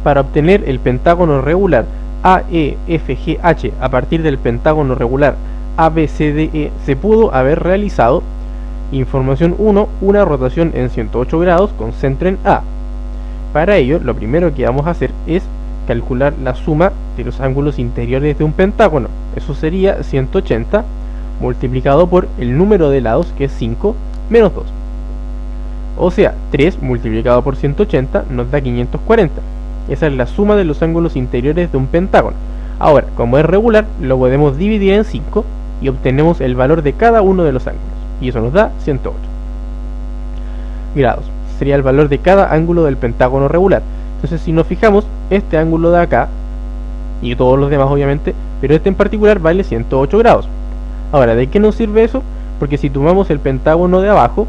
para obtener el pentágono regular AEFGH a partir del pentágono regular ABCDE se pudo haber realizado. Información 1, una rotación en 108 grados con centro en A. Para ello, lo primero que vamos a hacer es calcular la suma de los ángulos interiores de un pentágono. Eso sería 180 multiplicado por el número de lados, que es 5, menos 2. O sea, 3 multiplicado por 180 nos da 540. Esa es la suma de los ángulos interiores de un pentágono. Ahora, como es regular, lo podemos dividir en 5 y obtenemos el valor de cada uno de los ángulos. Y eso nos da 108 grados. Sería el valor de cada ángulo del pentágono regular. Entonces, si nos fijamos, este ángulo de acá, y todos los demás obviamente, pero este en particular vale 108 grados. Ahora, ¿de qué nos sirve eso? Porque si tomamos el pentágono de abajo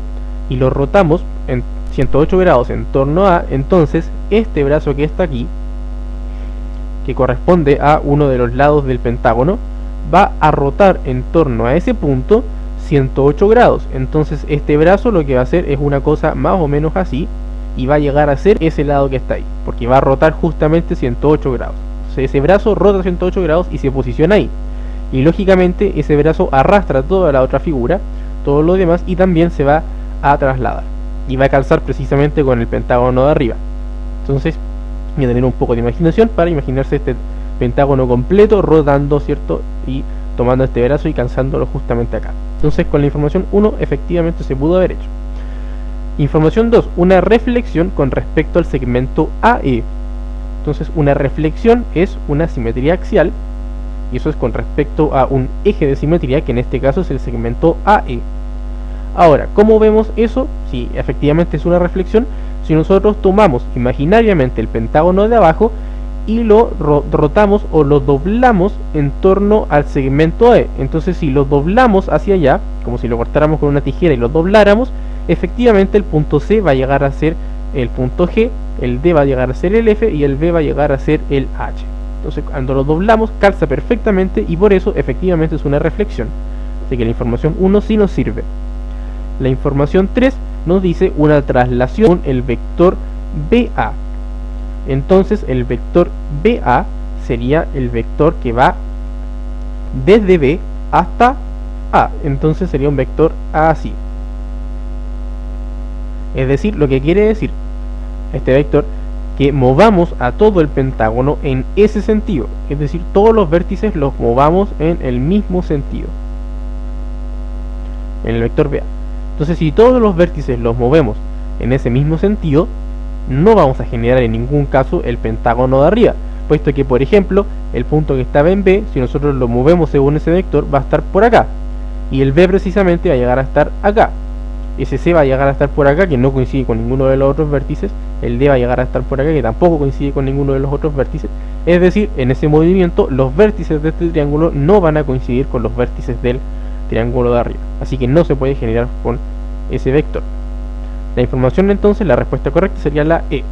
y lo rotamos en 108 grados en torno a, entonces este brazo que está aquí, que corresponde a uno de los lados del pentágono, va a rotar en torno a ese punto 108 grados. Entonces este brazo lo que va a hacer es una cosa más o menos así, y va a llegar a ser ese lado que está ahí, porque va a rotar justamente 108 grados. Entonces ese brazo rota 108 grados y se posiciona ahí, y lógicamente ese brazo arrastra toda la otra figura, todo lo demás, y también se va a trasladar y va a calzar precisamente con el pentágono de arriba. Entonces voy a tener un poco de imaginación para imaginarse este pentágono completo rotando, ¿cierto? Y tomando este brazo y calzándolo justamente acá. Entonces con la información 1 efectivamente se pudo haber hecho. Información 2, una reflexión con respecto al segmento AE. Entonces una reflexión es una simetría axial, y eso es con respecto a un eje de simetría, que en este caso es el segmento AE. Ahora, ¿cómo vemos eso? Si efectivamente es una reflexión, si nosotros tomamos imaginariamente el pentágono de abajo y lo rotamos o lo doblamos en torno al segmento AE. Entonces si lo doblamos hacia allá, como si lo cortáramos con una tijera y lo dobláramos, efectivamente el punto C va a llegar a ser el punto G, el D va a llegar a ser el F y el B va a llegar a ser el H. Entonces cuando lo doblamos calza perfectamente, y por eso efectivamente es una reflexión. Así que la información 1 sí nos sirve. La información 3 nos dice una traslación con el vector BA. Entonces el vector BA sería el vector que va desde B hasta A. Entonces sería un vector así. Es decir, lo que quiere decir este vector, que movamos a todo el pentágono en ese sentido. Es decir, todos los vértices los movamos en el mismo sentido, en el vector BA. Entonces si todos los vértices los movemos en ese mismo sentido, no vamos a generar en ningún caso el pentágono de arriba, puesto que, por ejemplo, el punto que estaba en B, si nosotros lo movemos según ese vector, va a estar por acá, y el B precisamente va a llegar a estar acá. Ese C va a llegar a estar por acá, que no coincide con ninguno de los otros vértices. El D va a llegar a estar por acá, que tampoco coincide con ninguno de los otros vértices. Es decir, en ese movimiento los vértices de este triángulo no van a coincidir con los vértices del triángulo de arriba, así que no se puede generar con ese vector. La información entonces, la respuesta correcta sería la E.